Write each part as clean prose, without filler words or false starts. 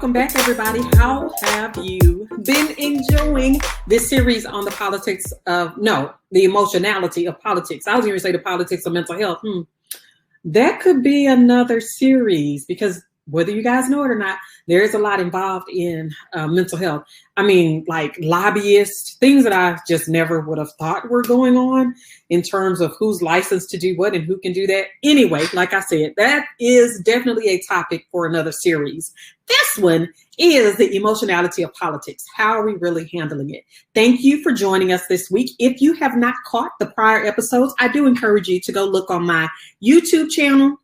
welcome back, everybody. How have you been enjoying this series on the the emotionality of politics? I was going to say the politics of mental health. That could be another series because whether you guys know it or not, there is a lot involved in mental health. I mean, like lobbyists, things that I just never would have thought were going on in terms of who's licensed to do what and who can do that. Anyway, like I said, that is definitely a topic for another series. This one is the emotionality of politics. How are we really handling it? Thank you for joining us this week. If you have not caught the prior episodes, I do encourage you to go look on my YouTube channel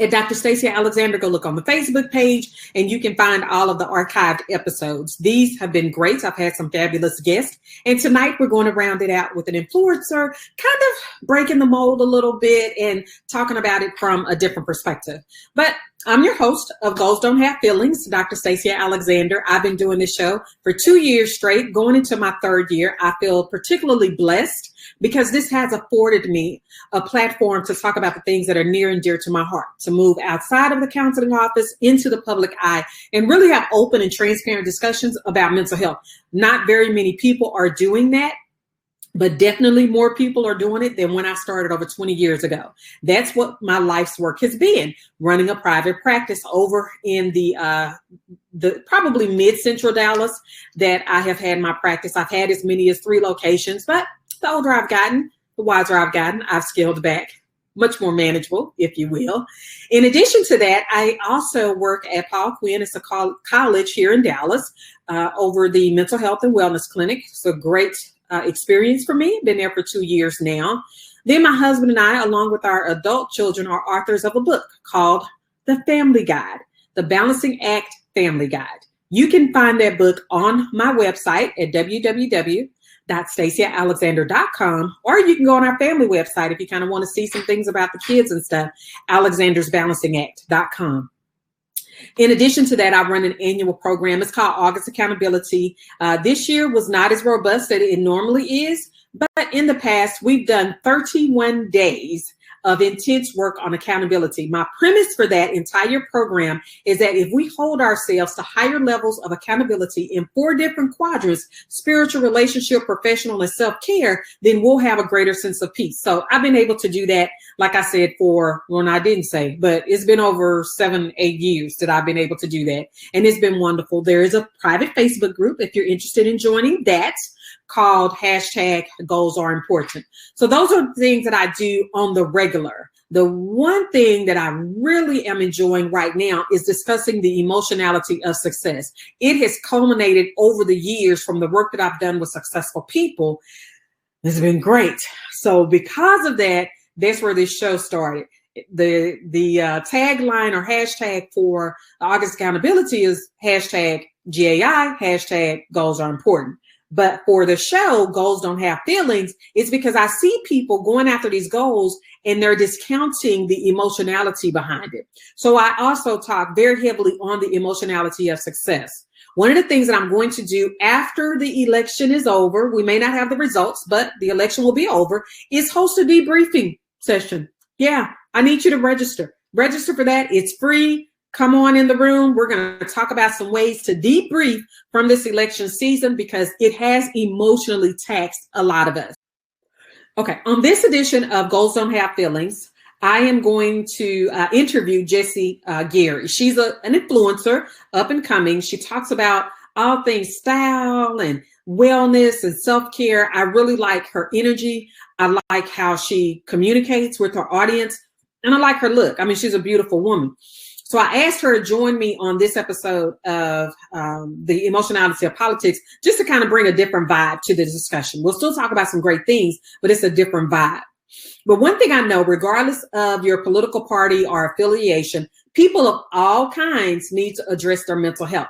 at Dr. Stacia Alexander. Go look on the Facebook page and you can find all of the archived episodes. These have been great. I've had some fabulous guests. And tonight we're going to round it out with an influencer, kind of breaking the mold a little bit and talking about it from a different perspective. But I'm your host of Goals Don't Have Feelings, Dr. Stacia Alexander. I've been doing this show for 2 years straight, going into my third year. I feel particularly blessed because this has afforded me a platform to talk about the things that are near and dear to my heart, to move outside of the counseling office into the public eye and really have open and transparent discussions about mental health. Not very many people are doing that, but definitely more people are doing it than when I started over 20 years ago. That's what my life's work has been, running a private practice over in the probably mid-central Dallas that I have had my practice. I've had as many as 3 locations, but the older I've gotten, the wiser I've gotten, I've scaled back, much more manageable, if you will. In addition to that, I also work at Paul Quinn. It's a college here in Dallas over the mental health and wellness clinic. It's a great experience for me. Been there for 2 years now. Then my husband and I, along with our adult children, are authors of a book called The Family Guide, The Balancing Act Family Guide. You can find that book on my website at www.staciaalexander.com, or you can go on our family website if you kind of want to see some things about the kids and stuff, alexandersbalancingact.com. In addition to that, I run an annual program. It's called August Accountability. This year was not as robust as it normally is, but in the past, we've done 31 days of intense work on accountability. My premise for that entire program is that if we hold ourselves to higher levels of accountability in 4 different quadrants, spiritual, relationship, professional, and self-care, then we'll have a greater sense of peace. So I've been able to do that, like I said, but it's been over 7-8 years that I've been able to do that. And it's been wonderful. There is a private Facebook group if you're interested in joining that, called #GoalsAreImportant. So those are things that I do on the regular. The one thing that I really am enjoying right now is discussing the emotionality of success. It has culminated over the years from the work that I've done with successful people. It's been great. So because of that, that's where this show started. The tagline or hashtag for August Accountability is #GAI, #GoalsAreImportant. But for the show, Goals Don't Have Feelings, it's because I see people going after these goals and they're discounting the emotionality behind it. So I also talk very heavily on the emotionality of success. One of the things that I'm going to do after the election is over, we may not have the results, but the election will be over, is host a debriefing session. Yeah, I need you to register. Register for that. It's free. Come on in the room. We're going to talk about some ways to debrief from this election season because it has emotionally taxed a lot of us. Okay, on this edition of Goals Don't Have Feelings, I am going to interview Jese Guillory. She's an influencer, up and coming. She talks about all things style and wellness and self-care. I really like her energy. I like how she communicates with her audience, and I like her look. I mean, she's a beautiful woman. So I asked her to join me on this episode of the emotionality of politics, just to kind of bring a different vibe to the discussion. We'll still talk about some great things, but it's a different vibe. But one thing I know, regardless of your political party or affiliation, people of all kinds need to address their mental health.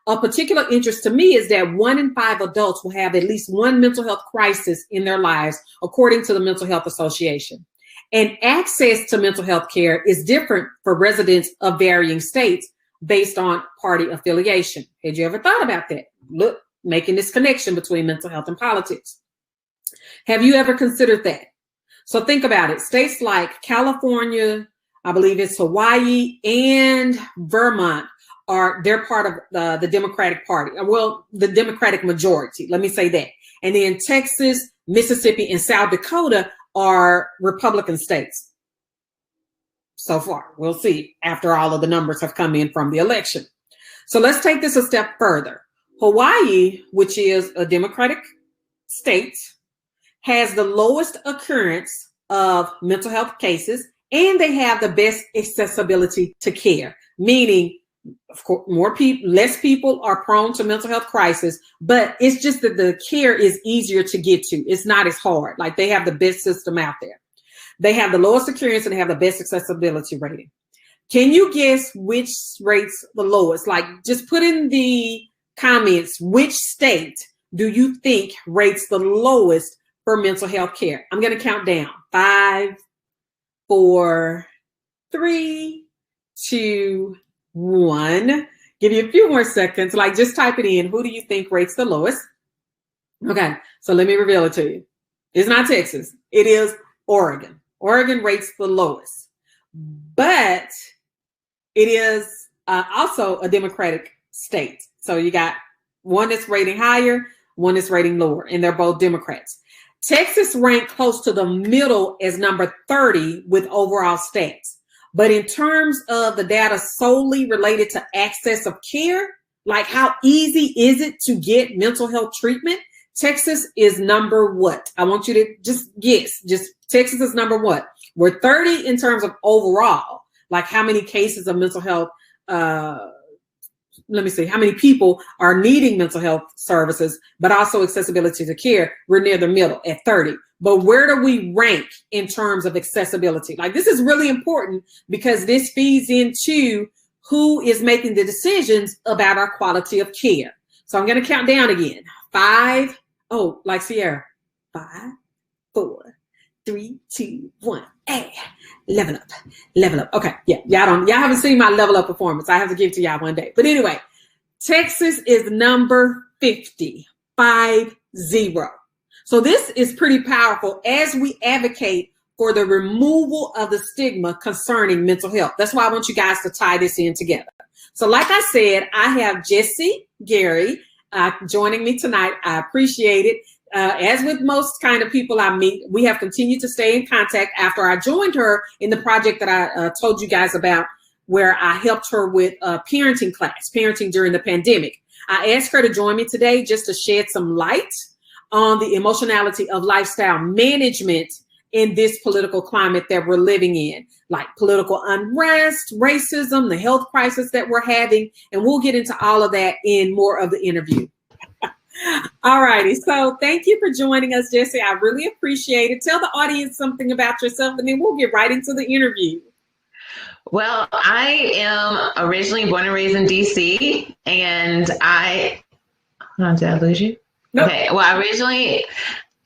A particular interest to me is that 1 in 5 adults will have at least one mental health crisis in their lives, according to the Mental Health Association. And access to mental health care is different for residents of varying states based on party affiliation. Had you ever thought about that? Look, making this connection between mental health and politics. Have you ever considered that? So think about it. States like California, I believe it's Hawaii, and Vermont they're part of the Democratic Party. Well, the Democratic majority. Let me say that. And then Texas, Mississippi, and South Dakota are Republican states. So far, we'll see after all of the numbers have come in from the election. So let's take this a step further. Hawaii, which is a Democratic state, has the lowest occurrence of mental health cases, and they have the best accessibility to care, meaning, of course, less people are prone to mental health crisis, but it's just that the care is easier to get to. It's not as hard. Like, they have the best system out there. They have the lowest occurrence and they have the best accessibility rating. Can you guess which rates the lowest? Like, just put in the comments, which state do you think rates the lowest for mental health care? I'm going to count down. 5, 4, 3, 2, 1. Give you a few more seconds. Like, just type it in. Who do you think rates the lowest? Okay, so let me reveal it to you. It's not Texas. It is Oregon. Oregon rates the lowest, but it is also a Democratic state. So you got one that's rating higher, one that's rating lower, and they're both Democrats. Texas ranked close to the middle as number 30 with overall stats. But in terms of the data solely related to access of care, like how easy is it to get mental health treatment? Texas is number what? I want you to just guess. Texas is number what? We're 30 in terms of overall, like how many cases of mental health, let me see, how many people are needing mental health services, but also accessibility to care. We're near the middle at 30. But where do we rank in terms of accessibility? Like, this is really important because this feeds into who is making the decisions about our quality of care. So I'm going to count down again. 5, oh, like Sierra. 5, 4, 3, 2, 1. Hey, level up. Okay, yeah, y'all haven't seen my level up performance. I have to give it to y'all one day. But anyway, Texas is number 50, 50. So this is pretty powerful as we advocate for the removal of the stigma concerning mental health. That's why I want you guys to tie this in together. So like I said, I have Jesse Guillory joining me tonight. I appreciate it. As with most kind of people I meet, we have continued to stay in contact after I joined her in the project that I told you guys about, where I helped her with a parenting class, parenting during the pandemic. I asked her to join me today just to shed some light on the emotionality of lifestyle management in this political climate that we're living in, like political unrest, racism, the health crisis that we're having. And we'll get into all of that in more of the interview. All righty. So thank you for joining us, Jesse. I really appreciate it. Tell the audience something about yourself, and then we'll get right into the interview. Well, I am originally born and raised in DC, and did I lose you? Nope. Okay. Well,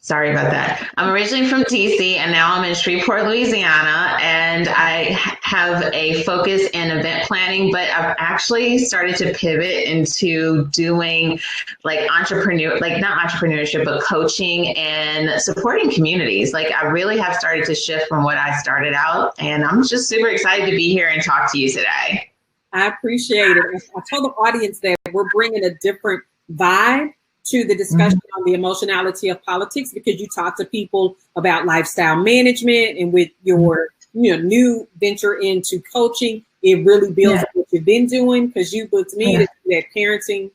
sorry about that. I'm originally from DC, and now I'm in Shreveport, Louisiana, and I have a focus in event planning, but I've actually started to pivot into doing like not entrepreneurship, but coaching and supporting communities. Like, I really have started to shift from what I started out, and I'm just super excited to be here and talk to you today. I appreciate it. I told the audience that we're bringing a different vibe to the discussion on the emotionality of politics, because you talk to people about lifestyle management, and with your new venture into coaching, it really builds on what you've been doing, because you booked me to do that parenting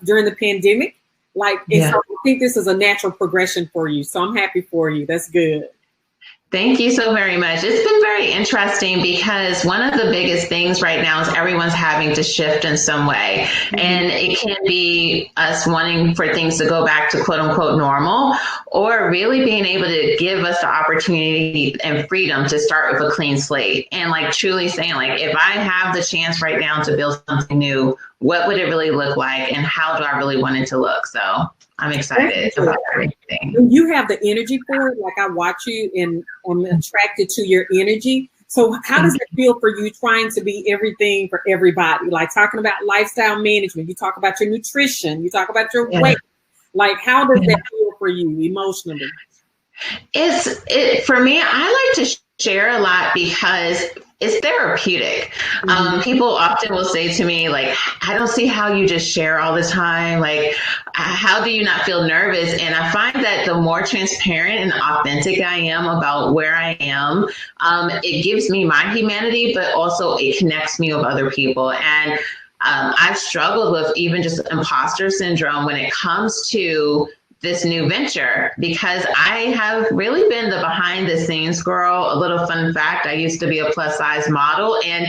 during the pandemic. So I think this is a natural progression for you. So I'm happy for you. That's good. Thank you so very much. It's been very interesting because one of the biggest things right now is everyone's having to shift in some way. And it can be us wanting for things to go back to quote unquote normal, or really being able to give us the opportunity and freedom to start with a clean slate. And like truly saying, like, if I have the chance right now to build something new, what would it really look like? And how do I really want it to look? So I'm excited about everything. You have the energy for it. Like, I watch you and I'm attracted to your energy. So how does it feel for you trying to be everything for everybody? Like, talking about lifestyle management, you talk about your nutrition, you talk about your weight. Like, how does that feel for you emotionally? For me, I like to share a lot, because it's therapeutic. People often will say to me, like, I don't see how you just share all the time. Like, how do you not feel nervous? And I find that the more transparent and authentic I am about where I am, it gives me my humanity, but also it connects me with other people. And I've struggled with even just imposter syndrome when it comes to this new venture, because I have really been the behind the scenes girl. A little fun fact, I used to be a plus size model, and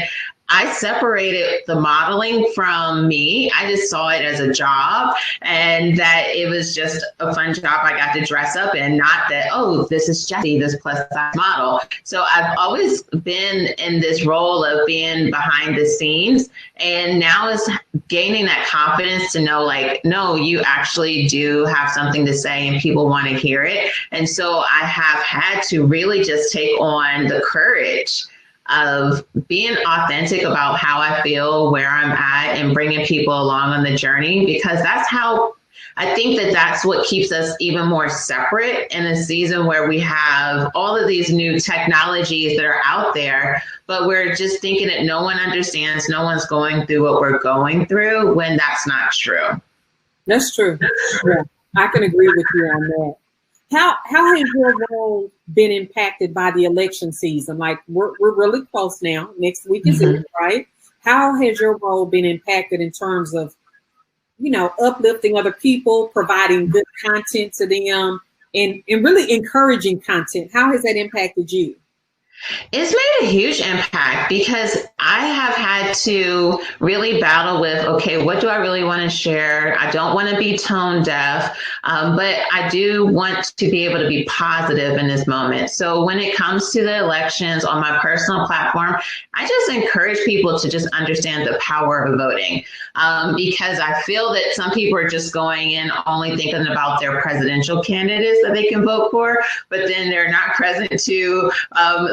I separated the modeling from me. I just saw it as a job, and that it was just a fun job I got to dress up in, not that, oh, this is Jese, this plus size model. So I've always been in this role of being behind the scenes, and now it's gaining that confidence to know, like, no, you actually do have something to say and people want to hear it. And so I have had to really just take on the courage of being authentic about how I feel, where I'm at, and bringing people along on the journey, because that's how I think that's what keeps us even more separate in a season where we have all of these new technologies that are out there, but we're just thinking that no one understands, no one's going through what we're going through, when that's not true. That's true. Yeah, I can agree with you on that. How has your role been impacted by the election season? Like, we're really close now. Next week is it, right? How has your role been impacted in terms of, uplifting other people, providing good content to them, and really encouraging content? How has that impacted you? It's made a huge impact, because I have had to really battle with, okay, what do I really want to share? I don't want to be tone deaf, but I do want to be able to be positive in this moment. So when it comes to the elections on my personal platform, I just encourage people to just understand the power of voting, because I feel that some people are just going in only thinking about their presidential candidates that they can vote for, but then they're not present to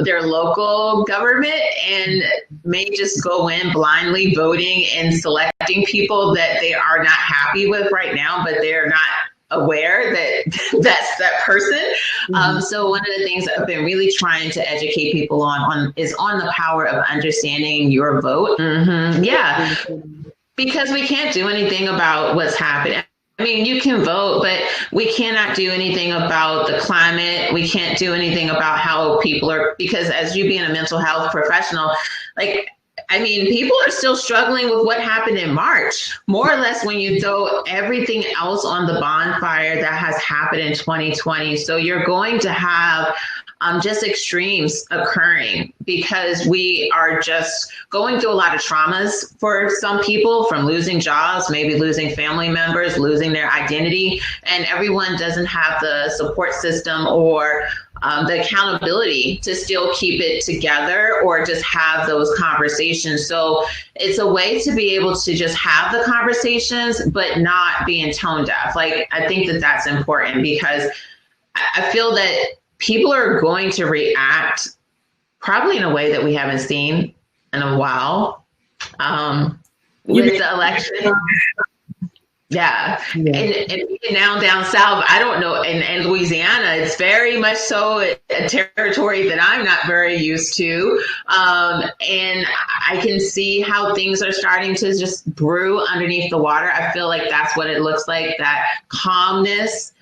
their local government, and may just go in blindly voting and selecting people that they are not happy with right now, but they're not aware that that's that person. So one of the things that I've been really trying to educate people is on the power of understanding your vote. Yeah, because we can't do anything about what's happening. I mean, you can vote, but we cannot do anything about the climate. We can't do anything about how people are, because as you being a mental health professional, people are still struggling with what happened in March, more or less, when you throw everything else on the bonfire that has happened in 2020. So you're going to have just extremes occurring, because we are just going through a lot of traumas for some people, from losing jobs, maybe losing family members, losing their identity, and everyone doesn't have the support system or the accountability to still keep it together or just have those conversations. So it's a way to be able to just have the conversations, but not being tone deaf. Like, I think that's important, because I feel that people are going to react probably in a way that we haven't seen in a while with the election. Yeah. And now down south, I don't know, in Louisiana, it's very much so a territory that I'm not very used to. And I can see how things are starting to just brew underneath the water. I feel like that's what it looks like, that calmness,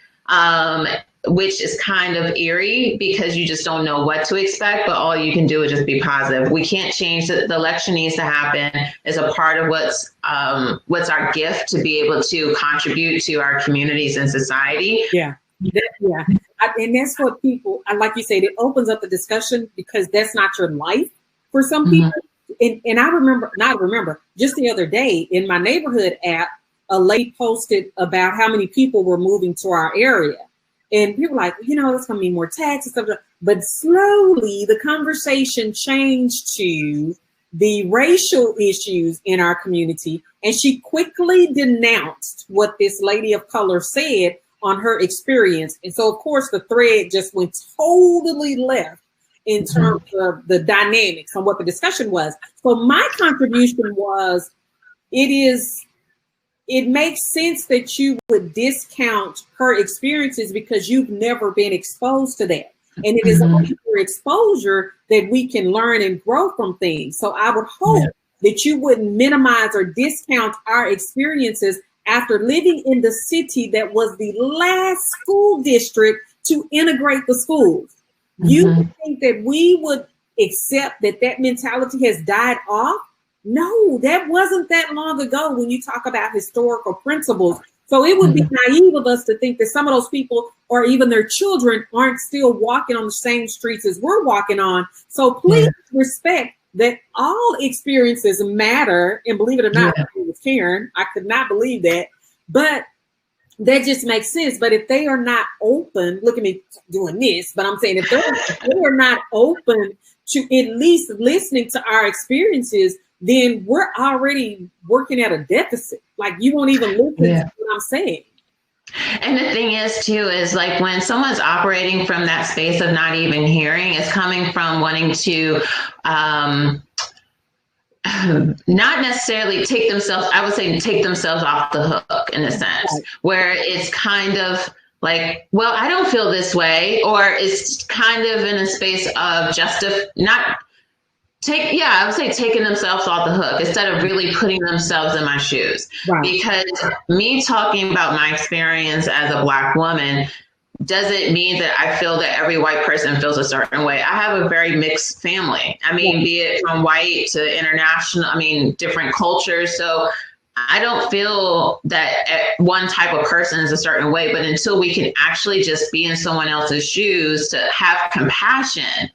which is kind of eerie, because you just don't know what to expect, but all you can do is just be positive. We can't change the election needs to happen. It's a part of what's our gift, to be able to contribute to our communities and society. Yeah. And that's what people, like you said, it opens up the discussion, because that's not your life for some people. And I remember just the other day in my neighborhood app, a lady posted about how many people were moving to our area. And people were like, it's going to be more taxes. But slowly the conversation changed to the racial issues in our community. And she quickly denounced what this lady of color said on her experience. And so, of course, the thread just went totally left in terms of the dynamics on what the discussion was. So my contribution was, it makes sense that you would discount her experiences, because you've never been exposed to that. And it is only through exposure that we can learn and grow from things. So I would hope that you wouldn't minimize or discount our experiences after living in the city that was the last school district to integrate the schools. You would think that we would accept that mentality has died off? No, that wasn't that long ago when you talk about historical principles. So it would be naive of us to think that some of those people or even their children aren't still walking on the same streets as we're walking on. So please respect that all experiences matter. And believe it or not, with Karen, I could not believe that. But that just makes sense. But if they are not open, look at me doing this, but I'm saying if they're not open to at least listening to our experiences, then we're already working at a deficit. Like you won't even listen to what I'm saying. And the thing is too, is like when someone's operating from that space of not even hearing, it's coming from wanting to not necessarily take themselves off the hook in a sense, where it's kind of like, well, I don't feel this way, or it's kind of in a space of I would say taking themselves off the hook instead of really putting themselves in my shoes. Right. Because me talking about my experience as a Black woman doesn't mean that I feel that every white person feels a certain way. I have a very mixed family. I mean, be it from white to international, different cultures. So I don't feel that one type of person is a certain way, but until we can actually just be in someone else's shoes to have compassion.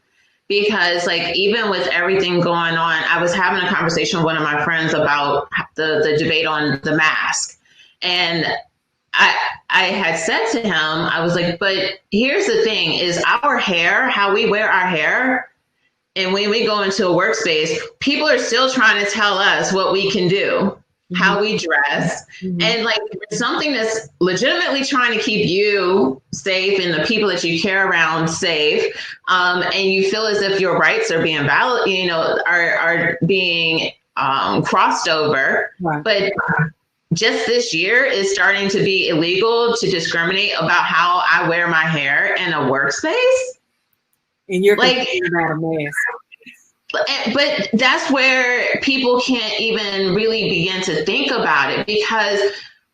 Because like, even with everything going on, I was having a conversation with one of my friends about the debate on the mask. And I had said to him, I was like, but here's the thing is our hair, how we wear our hair. And when we go into a workspace, people are still trying to tell us what we can do, how we dress. And like something that's legitimately trying to keep you safe and the people that you care around safe. And you feel as if your rights are being are being crossed over. Right. But just this year is starting to be illegal to discriminate about how I wear my hair in a workspace. And you're like about a mask. But that's where people can't even really begin to think about it, because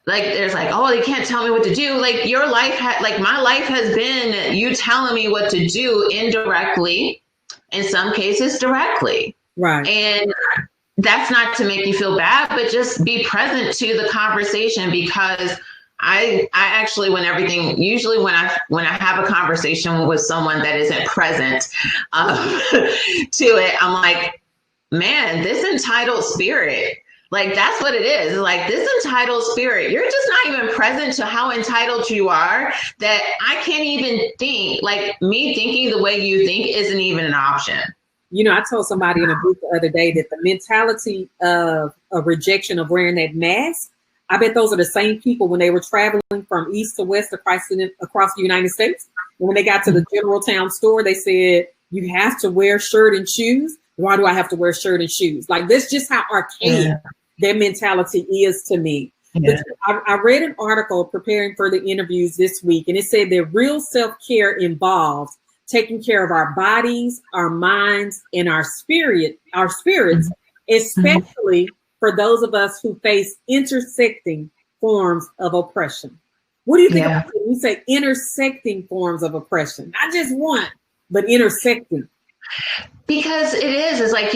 like there's like, oh, they can't tell me what to do. Like your life my life has been you telling me what to do indirectly, in some cases directly. Right. And that's not to make you feel bad, but just be present to the conversation, because I actually, usually when I have a conversation with someone that isn't present to it, I'm like, man, this entitled spirit, like, that's what it is. Like this entitled spirit, you're just not even present to how entitled you are, that I can't even think, like me thinking the way you think isn't even an option. You know, I told somebody in a group the other day that the mentality of a rejection of wearing that mask, I bet those are the same people when they were traveling from east to west across the United States. And when they got to the General Town store, they said, you have to wear shirt and shoes. Why do I have to wear shirt and shoes? Like, that's just how archaic their mentality is to me. Yeah. I read an article preparing for the interviews this week, and it said that real self-care involves taking care of our bodies, our minds, and our spirits, especially for those of us who face intersecting forms of oppression. What do you think about when you say intersecting forms of oppression? Not just one, but intersecting. Because it's like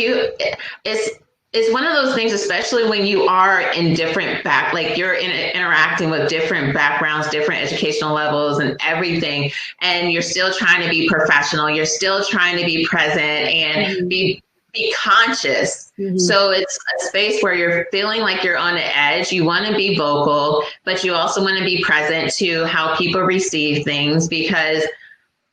it's one of those things, especially when you are in different you're interacting with different backgrounds, different educational levels and everything. And you're still trying to be professional. You're still trying to be present and be conscious. So it's a space where you're feeling like you're on the edge. You want to be vocal, but you also want to be present to how people receive things, because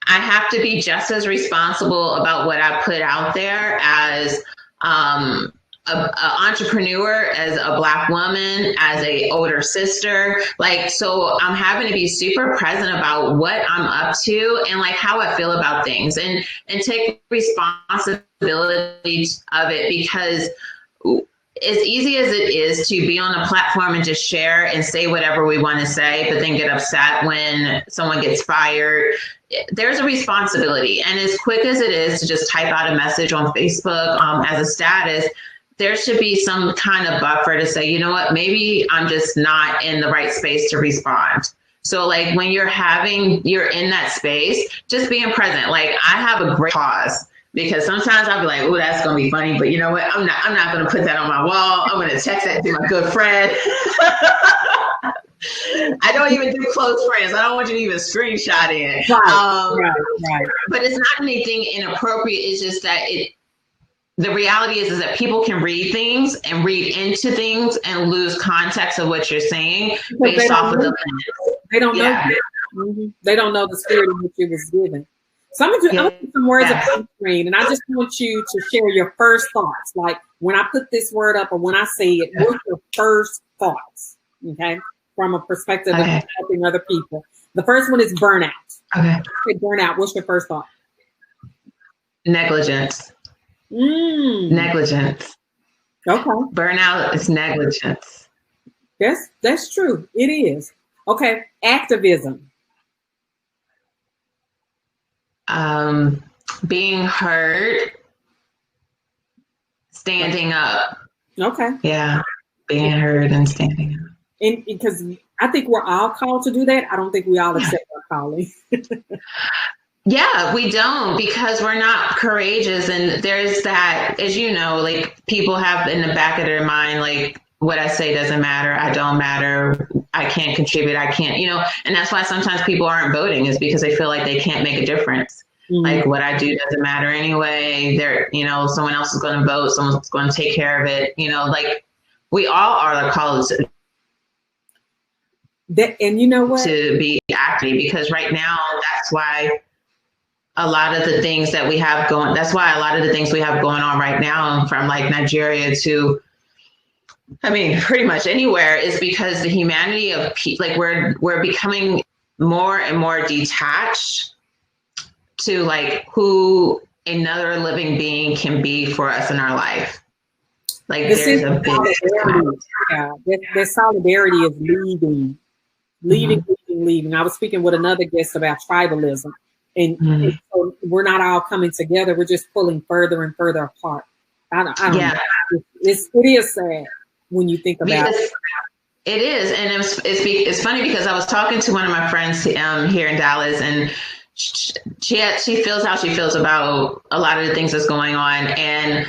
I have to be just as responsible about what I put out there as an entrepreneur, as a Black woman, as a older sister. So I'm having to be super present about what I'm up to and how I feel about things, and take responsibility of it, because as easy as it is to be on a platform and just share and say whatever we want to say, but then get upset when someone gets fired, there's a responsibility. And as quick as it is to just type out a message on Facebook as a status, there should be some kind of buffer to say, you know what, maybe I'm just not in the right space to respond. So like when you're in that space, just being present. Like I have a great pause. Because sometimes I'll be like, oh, that's going to be funny. But you know what? I'm not going to put that on my wall. I'm going to text that to my good friend. I don't even do close friends. I don't want you to even screenshot it. Right. But it's not anything inappropriate. It's just that the reality is that people can read things and read into things and lose context of what you're saying based off of the lens. They don't know. Mm-hmm. They don't know the spirit in which it was given. So I'm gonna put some words up on the screen, and I just want you to share your first thoughts. Like when I put this word up or when I say it, what's your first thoughts? Okay, from a perspective of helping other people. The first one is burnout. Okay, burnout. What's your first thought? Negligence. Negligence. Okay. Burnout is negligence. That's true. It is. Okay. Activism. Being heard, standing up. Okay. Yeah. Being heard and standing up. And because I think we're all called to do that. I don't think we all accept our calling. Yeah, we don't, because we're not courageous. And there's that, as you know, like people have in the back of their mind, like what I say doesn't matter. I don't matter. I can't contribute. I can't, and that's why sometimes people aren't voting, is because they feel like they can't make a difference. Mm-hmm. Like what I do doesn't matter anyway. Someone else is going to vote. Someone's going to take care of it. Like we all are called to. And you know what? To be active, because right now that's why a lot of the things that we have going, that's why a lot of the things we have going on right now, from like Nigeria to, pretty much anywhere, is because the humanity of people, like we're becoming more and more detached to like who another living being can be for us in our life. Like there's a big the solidarity is leaving. I was speaking with another guest about tribalism, and so we're not all coming together. We're just pulling further and further apart. I don't know. It is sad when you think about it. It is, and it's funny because I was talking to one of my friends here in Dallas, and she feels how she feels about a lot of the things that's going on, and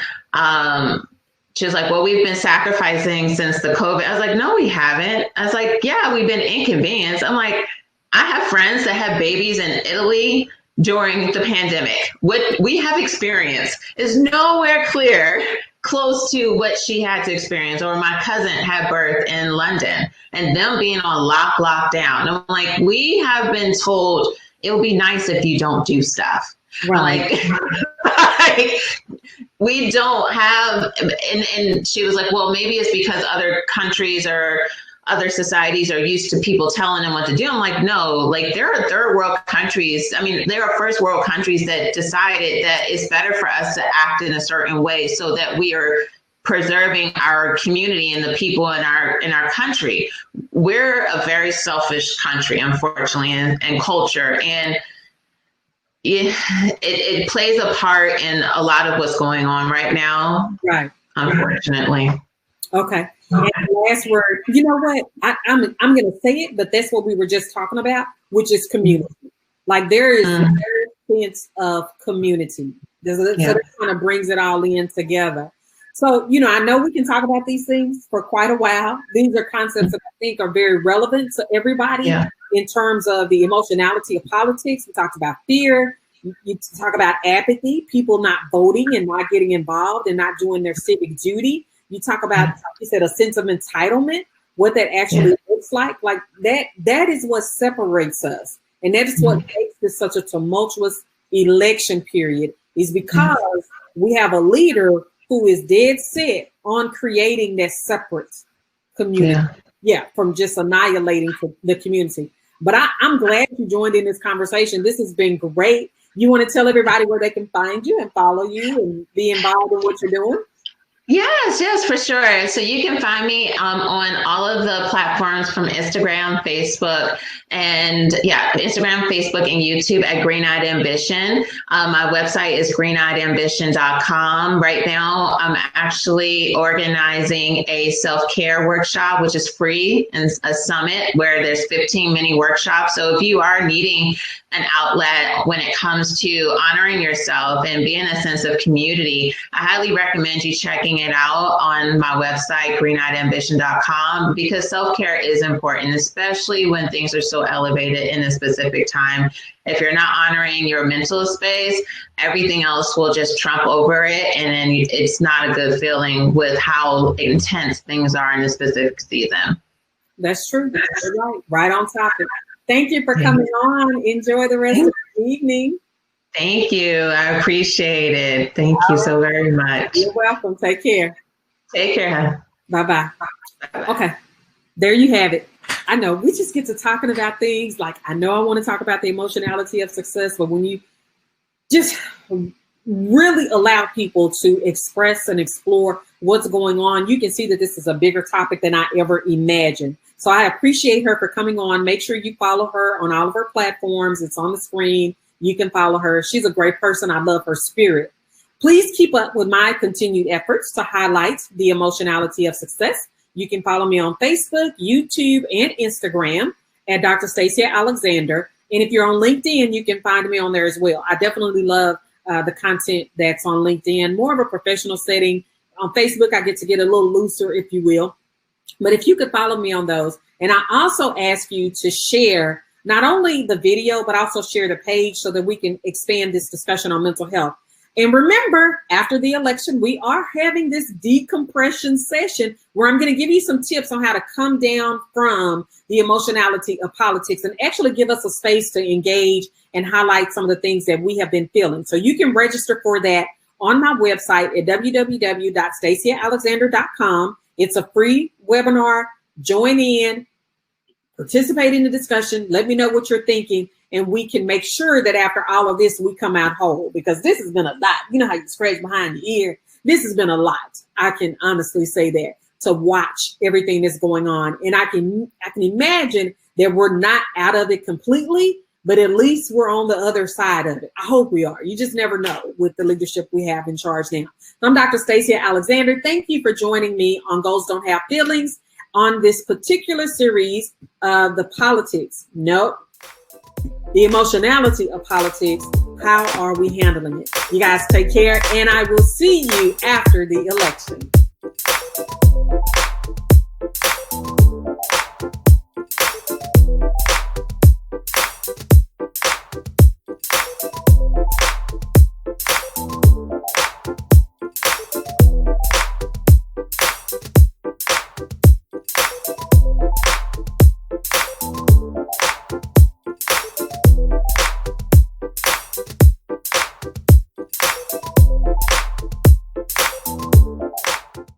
she was like, well, we've been sacrificing since the COVID. I was like, no, we haven't. I was like, yeah, we've been inconvenienced. I'm like, I have friends that have babies in Italy during the pandemic. What we have experienced is nowhere close to what she had to experience. Or my cousin had birth in London and them being on lockdown. I'm like, we have been told it would be nice if you don't do stuff. Right. Like we don't have, and she was like, well, maybe it's because other countries or other societies are used to people telling them what to do. I'm like, no, like there are third world countries. There are first world countries that decided that it's better for us to act in a certain way so that we are preserving our community and the people in our country. We're a very selfish country, unfortunately, and culture. And it plays a part in a lot of what's going on right now. Right. Unfortunately. Okay. And the last word, you know what? I'm going to say it, but that's what we were just talking about, which is community. Like there is a sense of community. So that kind of brings it all in together. So, I know we can talk about these things for quite a while. These are concepts that I think are very relevant to everybody in terms of the emotionality of politics. We talked about fear. You talk about apathy, people not voting and not getting involved and not doing their civic duty. You talk about, like you said, a sense of entitlement, what that actually looks like. Like that is what separates us. And that is what makes this such a tumultuous election period, is because we have a leader who is dead set on creating that separate community. From just annihilating the community. But I'm glad you joined in this conversation. This has been great. You want to tell everybody where they can find you and follow you and be involved in what you're doing? Yes, for sure. So you can find me on all of the platforms from Instagram, Facebook, and Instagram, Facebook, and YouTube at Green Eyed Ambition. My website is greeneyedanbition.com. Right now, I'm actually organizing a self-care workshop, which is free, and a summit where there's 15 mini workshops. So if you are needing an outlet when it comes to honoring yourself and being a sense of community, I highly recommend you checking it out on my website, greeneyedanbition.com, because self-care is important, especially when things are so elevated in a specific time. If you're not honoring your mental space, everything else will just trump over it. And then it's not a good feeling with how intense things are in a specific season. That's true. That's right on topic. Thank you for coming on. Enjoy the rest of the evening. Thank you. I appreciate it. Thank you so very much. You're welcome. Take care. Take care. Bye-bye. Okay. There you have it. I know we just get to talking about things like, I know I want to talk about the emotionality of success, but when you just really allow people to express and explore what's going on, you can see that this is a bigger topic than I ever imagined. So I appreciate her for coming on. Make sure you follow her on all of her platforms. It's on the screen. You can follow her. She's a great person. I love her spirit. Please keep up with my continued efforts to highlight the emotionality of success. You can follow me on Facebook, YouTube, and Instagram at Dr. Stacia Alexander. And if you're on LinkedIn, you can find me on there as well. I definitely love the content that's on LinkedIn, more of a professional setting. On Facebook, I get to get a little looser, if you will. But if you could follow me on those. And I also ask you to share not only the video, but also share the page so that we can expand this discussion on mental health. And remember, after the election, we are having this decompression session where I'm going to give you some tips on how to come down from the emotionality of politics and actually give us a space to engage and highlight some of the things that we have been feeling. So you can register for that on my website at www.staciaalexander.com. It's a free webinar. Join in, participate in the discussion. Let me know what you're thinking. And we can make sure that after all of this, we come out whole, because this has been a lot. You know how you scratch behind your ear? This has been a lot. I can honestly say that, to watch everything that's going on. And I can imagine that we're not out of it completely, but at least we're on the other side of it. I hope we are. You just never know with the leadership we have in charge now. So I'm Dr. Stacia Alexander. Thank you for joining me on Goals Don't Have Feelings on this particular series of the politics. Nope. The emotionality of politics. How are we handling it? You guys take care, and I will see you after the election.